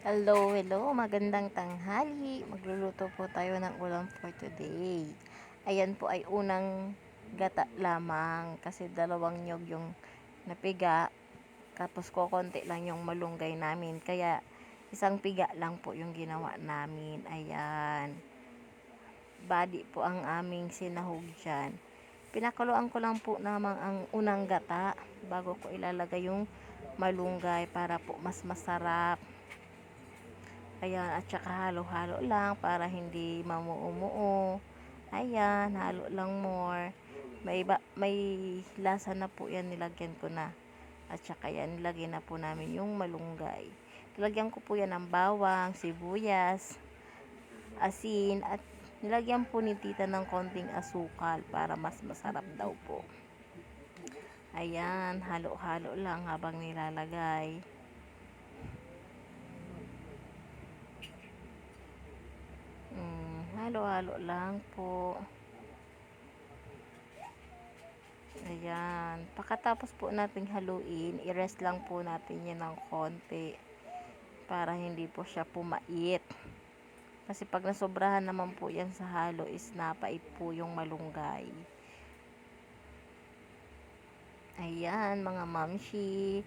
Hello, hello, magandang tanghali. Magluluto po tayo ng ulam for today. Ayan po ay unang gata lamang kasi dalawang nyog yung napiga. Tapos kokonti lang yung malunggay namin. Kaya isang piga lang po yung ginawa namin. Ayan. Badi po ang aming sinahog dyan. Pinakuluan ko lang po naman ang unang gata bago ko ilalagay yung malunggay para po mas masarap. Ayan, at saka halo-halo lang para hindi mamuo-muo. Ayan, halo lang more. May lasa na po yan, nilagyan ko na. At saka yan, nilagyan na po namin yung malunggay. Nilagyan ko po yan ng bawang, sibuyas, asin, at nilagyan po ni tita ng konting asukal para mas masarap daw po. Ayan, halo-halo lang habang nilalagay. Halo-halo lang po. Ayan. Pagkatapos po nating haluin, i-rest lang po natin yan ng konti para hindi po siya pumait. Kasi pag nasobrahan naman po yan sa halo is napait po yung malunggay. Ayan, mga mamshi.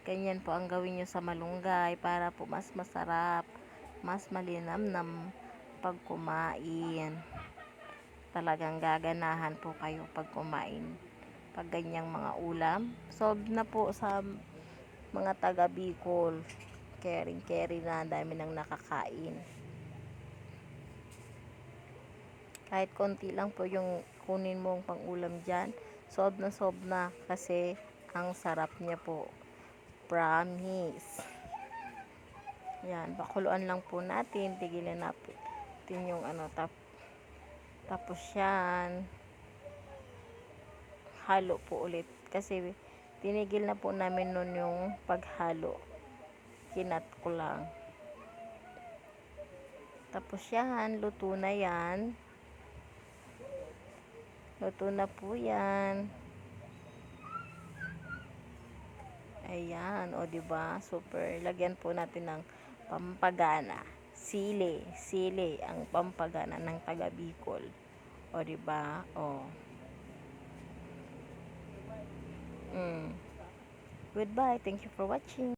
Ganyan po ang gawin nyo sa malunggay para po mas masarap, mas malinamnam pag kumain. Talagang gaganahan po kayo pag kumain pag ganyang mga ulam. Solve na po sa mga taga Bicol. Caring na, dami nang nakakain. Kahit konti lang po yung kunin mong pang ulam dyan, solve na kasi ang sarap niya po. Promise. Yan, bakuluan lang po natin, tigilan natin yung tapos yan, halo po ulit kasi tinigil na po namin nun yung paghalo, kinat ko lang. Tapos yan, luto na yan, luto na po yan. Ayan, o diba, super. Lagyan po natin ng pampagana, sili ang pampagana ng taga Bicol, o diba, o goodbye, thank you for watching.